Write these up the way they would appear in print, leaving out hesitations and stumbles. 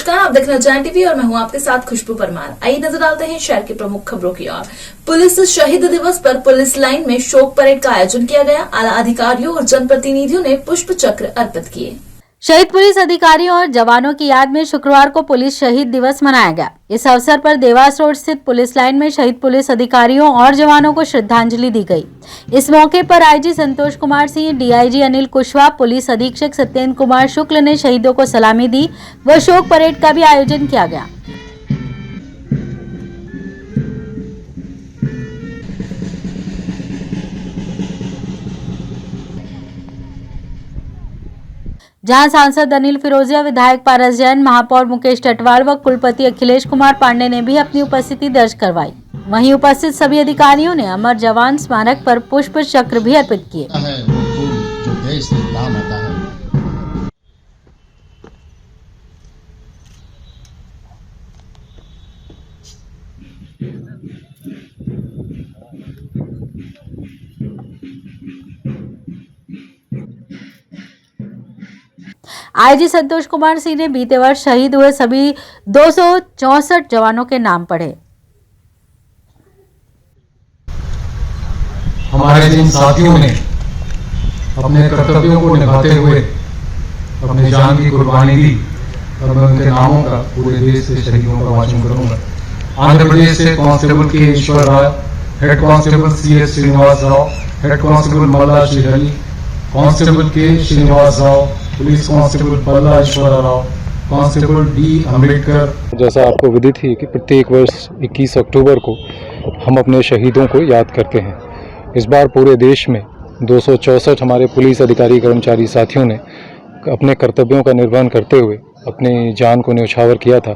नमस्कार, आप देख रहे हैं जैन टीवी और मैं हूं आपके साथ खुशबू परमार। आइए नजर डालते हैं शहर की प्रमुख खबरों की ओर। पुलिस शहीद दिवस पर पुलिस लाइन में शोक परेड का आयोजन किया गया। आला अधिकारियों और जनप्रतिनिधियों ने पुष्प चक्र अर्पित किए। शहीद पुलिस अधिकारियों और जवानों की याद में शुक्रवार को पुलिस शहीद दिवस मनाया गया। इस अवसर पर देवास रोड स्थित पुलिस लाइन में शहीद पुलिस अधिकारियों और जवानों को श्रद्धांजलि दी गई। इस मौके पर IG Santosh Kumar Singh, DIG Anil Kushwaha, police अधीक्षक सत्येंद्र कुमार शुक्ल ने शहीदों को सलामी दी व शोक परेड का भी आयोजन किया गया। जहां सांसद अनिल फिरोजिया, विधायक पारस जैन, महापौर मुकेश टटवाल व कुलपति अखिलेश कुमार पांडे ने भी अपनी उपस्थिति दर्ज करवाई। वहीं उपस्थित सभी अधिकारियों ने अमर जवान स्मारक पर पुष्प चक्र भी अर्पित किए। जो देश के काम आता है। आईजी संतोष कुमार सिंह ने बीते वर्ष शहीद हुए सभी 264 जवानों के नाम पढ़े। हमारे जिन साथियों ने अपने कर्तव्यों को निभाते हुए अपनी जान की कुर्बानी दी, और मैं उनके नामों का पूरे देश से शहीदों का वाचन करूंगा। आंध्र प्रदेश से constable K Ishwar Rai, head constable CS Srinivas Rao, head constable Malla Srihari, constable K Srinivas Rao, police constable Palla Ishwar Rao, constable D Ambedkar. जैसा आपको विदित ही कि प्रत्येक वर्ष 21 अक्टूबर को हम अपने शहीदों को याद करते हैं। इस बार पूरे देश में 264 हमारे पुलिस अधिकारी कर्मचारी साथियों ने अपने कर्तव्यों का निर्वहन करते हुए अपनी जान को न्यौछावर किया था।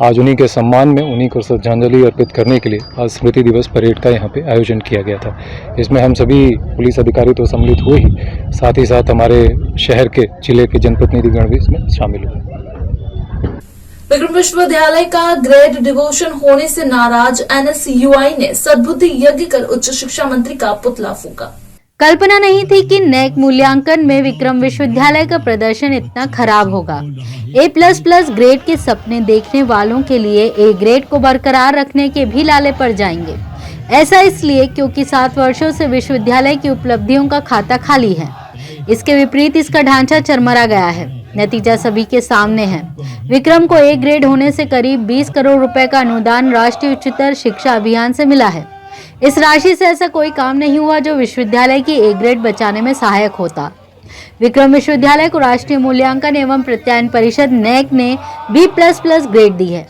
आज उन्हीं के सम्मान में उन्हीं को श्रद्धांजलि अर्पित करने के लिए आज स्मृति दिवस परेड का यहाँ पे आयोजन किया गया था। इसमें हम सभी पुलिस अधिकारी तो सम्मिलित हुए ही, साथ ही साथ हमारे शहर के जिले के जनप्रतिनिधिगण भी इसमें शामिल हुए। विक्रम विश्वविद्यालय का ग्रेड डिवोशन होने से नाराज NSUI ने सद्बुद्धि यज्ञ कर उच्च शिक्षा मंत्री का पुतला फूंका। कल्पना नहीं थी कि नैक मूल्यांकन में विक्रम विश्वविद्यालय का प्रदर्शन इतना खराब होगा। A++ ग्रेड के सपने देखने वालों के लिए A ग्रेड को बरकरार रखने के भी लाले पड़ जाएंगे। ऐसा इसलिए क्योंकि 7 वर्षों से विश्वविद्यालय की उपलब्धियों का खाता खाली है। इसके विपरीत इसका ढांचा चरमरा गया है। नतीजा सभी के सामने है। विक्रम को A ग्रेड होने से करीब 20 करोड़ रुपए का अनुदान राष्ट्रीय उच्चतर शिक्षा अभियान से मिला है। इस राशि से ऐसा कोई काम नहीं हुआ जो विश्वविद्यालय की A ग्रेड बचाने में सहायक होता। विक्रम विश्वविद्यालय को राष्ट्रीय मूल्यांकन एवं प्रत्यायन परिषद NAAC ने B++ ग्रेड दी है।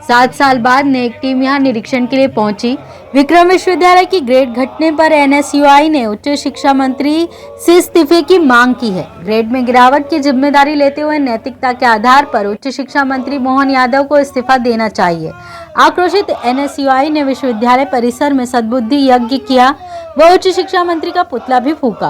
7 साल बाद NAAC टीम यहां निरीक्षण के लिए पहुंची। विक्रम विश्वविद्यालय की ग्रेड घटने पर NSUI ने उच्च शिक्षा मंत्री से इस्तीफे की मांग की है। ग्रेड में गिरावट की जिम्मेदारी लेते हुए नैतिकता के आधार पर उच्च शिक्षा मंत्री मोहन यादव को इस्तीफा देना चाहिए। आक्रोशित NSUI ने विश्वविद्यालय परिसर में सद्बुद्धि यज्ञ किया व उच्च शिक्षा मंत्री का पुतला भी फूंका।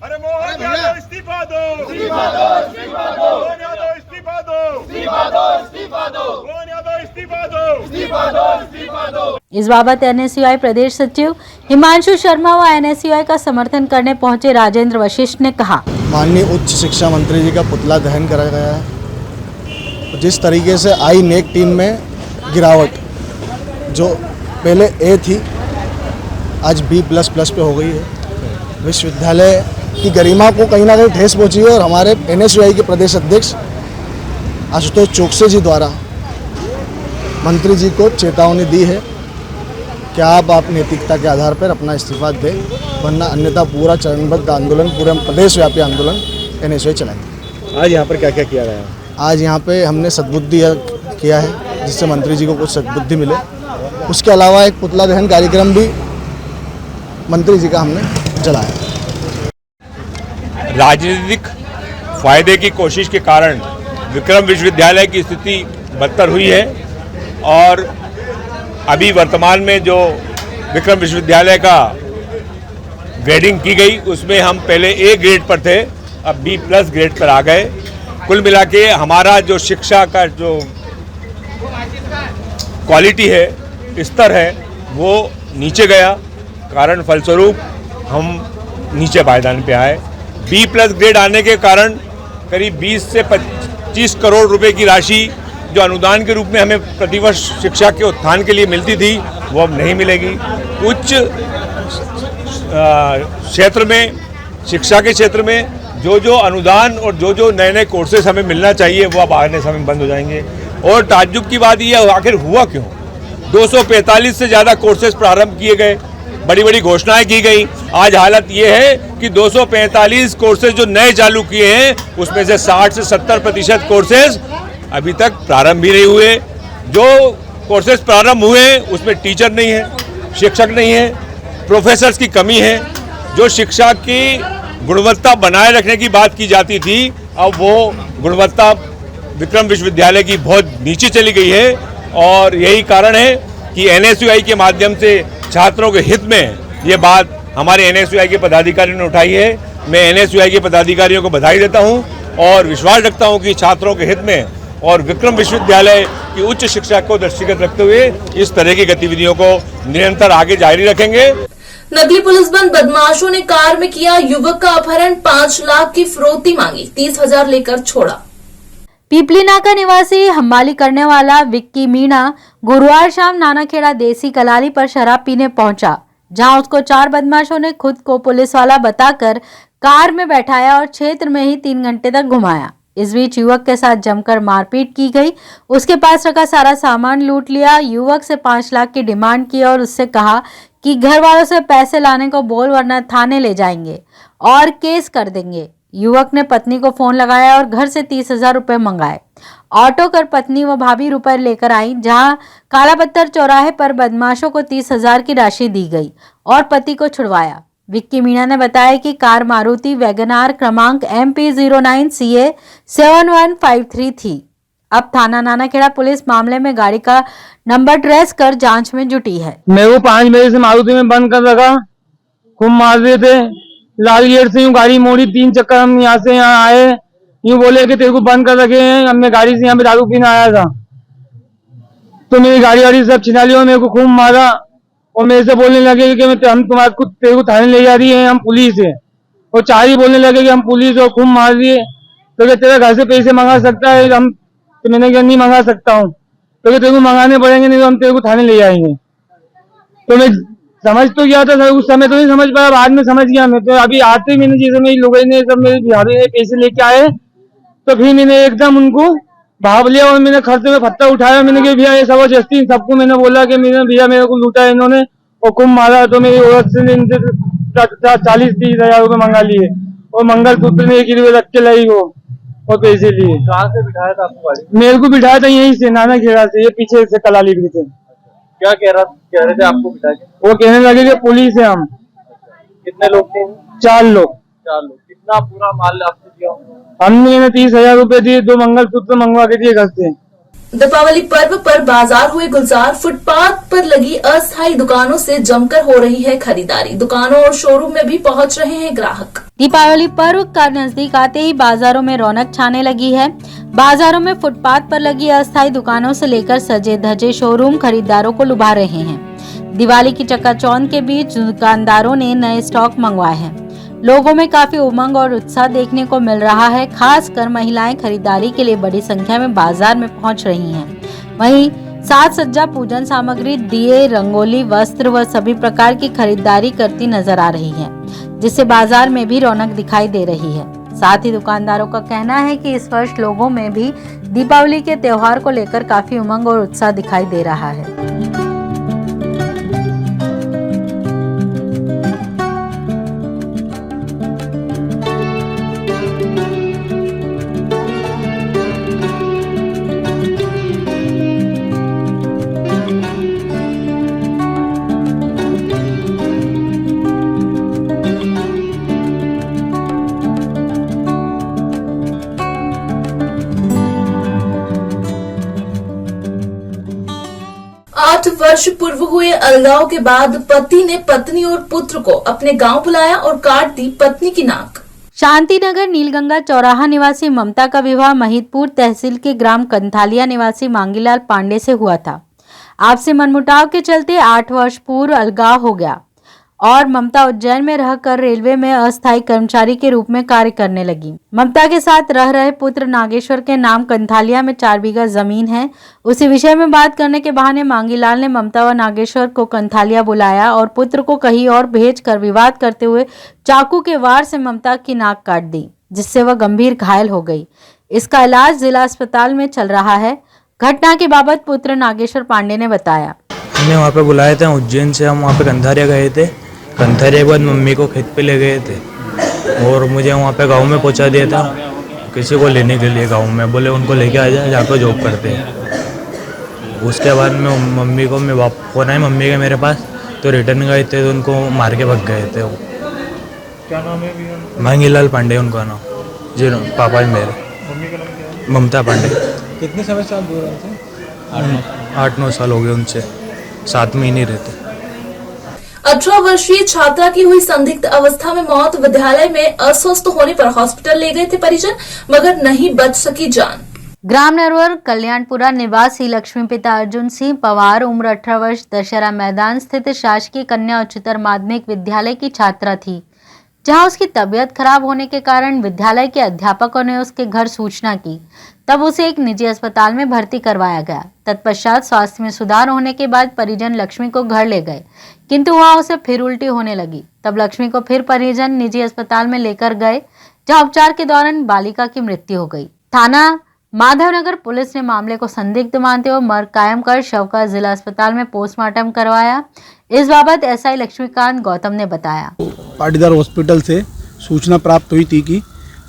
अरे मोहन यादव इस्तीफा दो, इस्तीफा दो, इस्तीफा दो, मोहन यादव इस्तीफा दो, इस्तीफा दो, इस्तीफा दो, मोहन यादव इस्तीफा दो, इस्तीफा दो, इस्तीफा दो। इस बाबत NSUI प्रदेश सचिव हिमांशु शर्मा व NSUI का समर्थन करने पहुंचे राजेंद्र वशिष्ठ ने कहा, माननीय उच्च शिक्षा मंत्री जी का पुतला दहन करा गया है। जिस तरीके से आई NAAC टीम में गिरावट, जो पहले A थी आज B++ पे हो गई है। विश्वविद्यालय की गरिमा को कहीं ना कहीं ठेस पहुंची है और हमारे NSUI के प्रदेश अध्यक्ष आशुतोष चोकसे जी द्वारा मंत्री जी को चेतावनी दी है कि आप नैतिकता के आधार पर अपना इस्तीफा दें, वरना अन्यथा पूरा चरणबद्ध आंदोलन, पूरे प्रदेश व्यापी आंदोलन NSUI चलाएंगे। आज यहाँ पर क्या क्या किया गया है? आज यहाँ पे हमने सद्बुद्धि किया है जिससे मंत्री जी को कुछ सद्बुद्धि मिले। उसके अलावा एक पुतला दहन कार्यक्रम भी मंत्री जी का हमने चलाया। राजनीतिक फायदे की कोशिश के कारण विक्रम विश्वविद्यालय की स्थिति बदतर हुई है और अभी वर्तमान में जो विक्रम विश्वविद्यालय का ग्रेडिंग की गई उसमें हम पहले A ग्रेड पर थे, अब B+ ग्रेड पर आ गए। कुल मिला के हमारा जो शिक्षा का जो क्वालिटी है, स्तर है, वो नीचे गया। कारण फलस्वरूप हम नीचे पायदान पे आए। B+ ग्रेड आने के कारण करीब 20 से 25 करोड़ रुपए की राशि जो अनुदान के रूप में हमें प्रतिवर्ष शिक्षा के उत्थान के लिए मिलती थी वो अब नहीं मिलेगी। उच्च क्षेत्र में, शिक्षा के क्षेत्र में जो अनुदान और जो नए नए कोर्सेज हमें मिलना चाहिए वो अब आने समय बंद हो जाएंगे। और ताज्जुब की बात यह आखिर हुआ क्यों? 245 से ज़्यादा कोर्सेज प्रारंभ किए गए, बड़ी बड़ी घोषणाएं की गई। आज हालत ये है कि 245 कोर्सेज जो नए चालू किए हैं उसमें से 60 से 70% कोर्सेज अभी तक प्रारंभ ही नहीं हुए। जो कोर्सेज प्रारंभ हुए उसमें टीचर नहीं है, शिक्षक नहीं है, प्रोफेसर्स की कमी है। जो शिक्षा की गुणवत्ता बनाए रखने की बात की जाती थी अब वो गुणवत्ता विक्रम विश्वविद्यालय की बहुत नीचे चली गई है। और यही कारण है कि NSUI के माध्यम से छात्रों के हित में ये बात हमारे NSUI के पदाधिकारियों ने उठाई है। मैं NSUI के पदाधिकारियों को बधाई देता हूं और विश्वास रखता हूं कि छात्रों के हित में और विक्रम विश्वविद्यालय की उच्च शिक्षा को दृष्टिगत रखते हुए इस तरह की गतिविधियों को निरंतर आगे जारी रखेंगे। नकली पुलिस बंद बदमाशों ने कार में किया युवक का अपहरण, 5 लाख की फिरौती मांगी, 30,000 लेकर छोड़ा। पीपलीनाका निवासी हमाली करने वाला विक्की मीणा गुरुवार शाम नानाखेड़ा देसी कलाली पर शराब पीने पहुंचा, जहां उसको 4 बदमाशों ने खुद को पुलिस वाला बताकर कार में बैठाया और क्षेत्र में ही 3 घंटे तक घुमाया। इस बीच युवक के साथ जमकर मारपीट की गई, उसके पास रखा सारा सामान लूट लिया। युवक से 5 लाख की डिमांड की और उससे कहा कि घर वालों से पैसे लाने को बोल वरना थाने ले जाएंगे और केस कर देंगे। युवक ने पत्नी को फोन लगाया और घर से 30,000 रुपए मंगाए। ऑटो कर पत्नी व भाभी रुपए लेकर आई, जहां काला पत्थर चौराहे पर बदमाशों को 30,000 की राशि दी गई और पति को छुड़वाया। विक्की मीणा ने बताया कि कार मारुति वैगनार क्रमांक MP09CA 7153 थी। अब थाना नानाखेड़ा पुलिस मामले में गाड़ी का नंबर ट्रेस कर जांच में जुटी है। मेरे को 5 बजे से मारुति में बंद कर रखा, खूब मार रहे थे। लाल गेट से यूं गाड़ी मोड़ी, 3 चक्कर हम यहाँ से यहाँ आए, यूं बोले कि तेरे को बंद कर रखे हैं। हमने गाड़ी से यहाँ पे दारू पीने आया था तो मेरी गाड़ी सब छिना ली और मेरे को खूब मारा और मेरे से बोलने लगे कि हम तेरे को थाने ले जा रही है, हम पुलिस है। और 4 ही बोलने लगे कि हम पुलिस और खूब मार दिए। तो क्या तेरे घर से पैसे मंगा सकता है? हम तो मैंने क्या नहीं मंगा सकता हूँ, तो तेरे को मंगाने पड़ेंगे, नहीं तो हम तेरे को थाने ले जाएंगे। तो मैं समझ तो गया था, उस समय तो नहीं समझ पाया, बाद में समझ गया मैं। तो अभी आते मैंने जैसे मेरे लोगों ने सब मेरे बिहारी ने पैसे लेके आए तो फिर मैंने एकदम उनको भाग लिया और मैंने खर्चे में पत्ता उठाया। मैंने कहा भैया ये सब जस्ती, सबको मैंने बोला कि भैया मेरे को लूटा इन्होंने और खूब मारा। तो मेरी औरत से 40-30 हजार रुपये मंगा लिए और मंगलसूत्र में 1 रुपये रख के लाई वो और पैसे लिए। कहाँ से बिठाया था आपको गाड़ी? मेरे को बिठाया था यहीं से नानाखेड़ा से, ये पीछे से कलाली भी थे। क्या कह रहे थे आपको बिठा के? वो कहने लगे कि पुलिस है हम। कितने लोग थे? 4 लोग। 4 लोग। कितना पूरा माल आपने दिया? हमने 30,000 रुपए दिए, 2 मंगलसूत्र मंगवा के दिए घर से। दीपावली पर्व पर बाजार हुए गुलजार, फुटपाथ पर लगी अस्थायी दुकानों से जमकर हो रही है खरीदारी। दुकानों और शोरूम में भी पहुंच रहे हैं ग्राहक। दीपावली पर्व का नजदीक आते ही बाजारों में रौनक छाने लगी है। बाजारों में फुटपाथ पर लगी अस्थायी दुकानों से लेकर सजे धजे शोरूम खरीदारों को लुभा रहे हैं। दिवाली की चकाचौंध के बीच दुकानदारों ने नए स्टॉक मंगवाए हैं। लोगों में काफी उमंग और उत्साह देखने को मिल रहा है। खासकर महिलाएं खरीदारी के लिए बड़ी संख्या में बाजार में पहुंच रही हैं। वहीं साज सज्जा, पूजन सामग्री, दिए, रंगोली, वस्त्र व सभी प्रकार की खरीदारी करती नजर आ रही हैं, जिससे बाजार में भी रौनक दिखाई दे रही है। साथ ही दुकानदारों का कहना है कि इस वर्ष लोगों में भी दीपावली के त्योहार को लेकर काफी उमंग और उत्साह दिखाई दे रहा है। आठ वर्ष पूर्व हुए अलगाव के बाद पति ने पत्नी और पुत्र को अपने गांव बुलाया और काट दी पत्नी की नाक। शांतिनगर नीलगंगा चौराहा निवासी ममता का विवाह महिदपुर तहसील के ग्राम कंथालिया निवासी मांगीलाल पांडे से हुआ था। आपसी मनमुटाव के चलते 8 वर्ष पूर्व अलगाव हो गया और ममता उज्जैन में रहकर रेलवे में अस्थायी कर्मचारी के रूप में कार्य करने लगी। ममता के साथ रह रहे पुत्र नागेश्वर के नाम कंथालिया में 4 बीघा जमीन है। उसी विषय में बात करने के बहाने मांगीलाल ने ममता व नागेश्वर को कंथालिया बुलाया और पुत्र को कहीं और भेजकर विवाद करते हुए चाकू के वार से ममता की नाक काट दी, जिससे वह गंभीर घायल हो गई। इसका इलाज जिला अस्पताल में चल रहा है। घटना के बाबत पुत्र नागेश्वर पांडे ने बताया। हमने वहाँ पे बुलाए थे उज्जैन से, हम वहाँ पे कंथारिया गए थे। कंथारिया के बाद मम्मी को खेत पे ले गए थे और मुझे वहाँ पे गांव में पहुँचा दिया था किसी को लेने के लिए। गांव में बोले उनको लेके आ जाए, जहाँ पे जॉब करते हैं। उसके बाद में मम्मी को मैं फोन आया मम्मी के मेरे पास, तो रिटर्न गए थे तो उनको मार के भाग गए थे। वो क्या नाम है अभी? मांगीलाल पांडे उनका नाम। जी पापा है मेरे। मम्मी का नाम क्या है? ममता पांडे। कितने समय से आप दूर रहते हैं? 8-9 साल हो गए उनसे, साथ में ही नहीं रहते। 18 वर्षीय छात्रा की हुई संदिग्ध अवस्था में मौत। विद्यालय में अस्वस्थ होने पर हॉस्पिटल ले गए थे परिजन, मगर नहीं बच सकी जान। ग्राम नरवर कल्याणपुरा निवासी लक्ष्मी पिता अर्जुन सिंह पवार उम्र 18 वर्ष दशहरा मैदान स्थित शासकीय कन्या उच्चतर माध्यमिक विद्यालय की छात्रा थी, जहां उसकी तबीयत खराब होने के कारण विद्यालय के अध्यापकों ने उसके घर सूचना की। तब उसे एक निजी अस्पताल में भर्ती करवाया गया। तत्पश्चात स्वास्थ्य में सुधार होने के बाद परिजन लक्ष्मी को घर ले गए, किंतु वहां उसे फिर उल्टी होने लगी। तब लक्ष्मी को फिर परिजन निजी अस्पताल में लेकर गए, जहां उपचार के दौरान बालिका की मृत्यु हो गई। थाना माधवनगर पुलिस ने मामले को संदिग्ध मानते हुए मर्ग कायम कर शव का जिला अस्पताल में पोस्टमार्टम करवाया। इस बाबत एसआई लक्ष्मीकांत गौतम ने बताया। पाटीदार हॉस्पिटल से सूचना प्राप्त हुई थी कि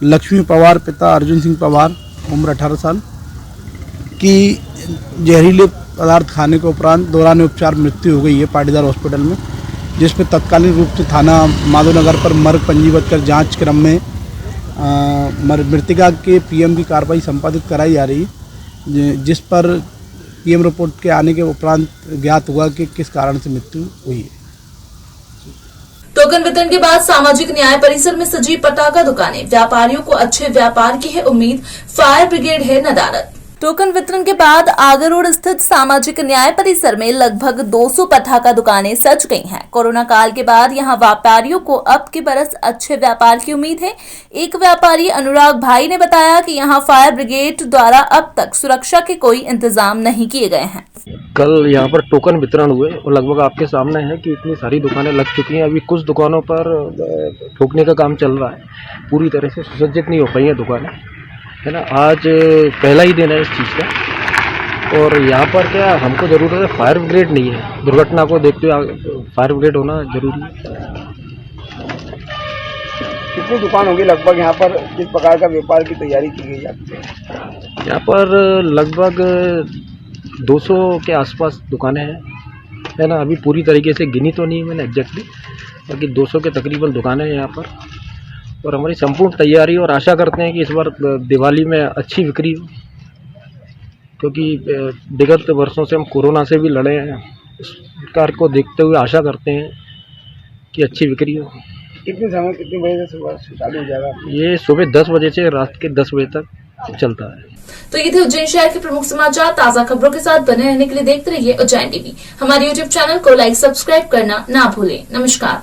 लक्ष्मी पवार पिता अर्जुन सिंह पवार उम्र 18 साल की जहरीले पदार्थ खाने के उपरांत दौरान उपचार मृत्यु हो गई है पाटीदार हॉस्पिटल में, जिसमें तत्कालीन रूप से थाना माधवनगर पर मर्ग पंजीबद्ध कर जांच क्रम में मृतिका के पीएम की कार्रवाई संपादित कराई जा रही है, जिस पर पीएम रिपोर्ट के आने के उपरांत ज्ञात हुआ कि किस कारण से मृत्यु हुई है। टोकन वितरण के बाद सामाजिक न्याय परिसर में सजी पटाखा दुकानें। व्यापारियों को अच्छे व्यापार की है उम्मीद, फायर ब्रिगेड है नदारद। टोकन वितरण के बाद आगर रोड स्थित सामाजिक न्याय परिसर में लगभग 200 पटाखा दुकानें सज गई हैं। कोरोना काल के बाद यहां व्यापारियों को अब के बरस अच्छे व्यापार की उम्मीद है। एक व्यापारी अनुराग भाई ने बताया कि यहां फायर ब्रिगेड द्वारा अब तक सुरक्षा के कोई इंतजाम नहीं किए गए हैं। कल यहाँ पर टोकन वितरण हुए और लगभग आपके सामने है कि इतनी सारी दुकानें लग चुकी हैं। अभी कुछ दुकानों पर ठोकने का काम चल रहा है, पूरी तरह से सुसज्जित नहीं हो पाई हैं दुकानें, है ना। आज पहला ही दिन है इस चीज़ का और यहाँ पर क्या हमको ज़रूरत है, फायर ब्रिगेड नहीं है। दुर्घटना को देखते हुए फायर ब्रिगेड होना जरूरी है। कितनी दुकान होगी लगभग यहाँ पर? किस प्रकार का व्यापार की तैयारी की गई है? यहाँ पर लगभग 200 के आसपास दुकानें हैं, है ना। अभी पूरी तरीके से गिनी तो नहीं मैंने एग्जैक्टली, बाकी 200 के तकरीबन दुकानें हैं यहाँ पर और हमारी संपूर्ण तैयारी और आशा करते हैं कि इस बार दिवाली में अच्छी बिक्री हो, क्योंकि विगत वर्षों से हम कोरोना से भी लड़े हैं। इस प्रकार को देखते हुए आशा करते हैं कि अच्छी बिक्री हो। कितने समय कितने बजे से सुबह चालू हो जाएगा? ये सुबह 10 बजे से रात के 10 बजे तक चलता है। तो ये थे उज्जैन शहर के प्रमुख समाचार। ताजा खबरों के साथ बने रहने के लिए देखते रहिए उज्जैन टीवी। हमारे यूट्यूब चैनल को लाइक सब्सक्राइब करना ना भूलें। नमस्कार।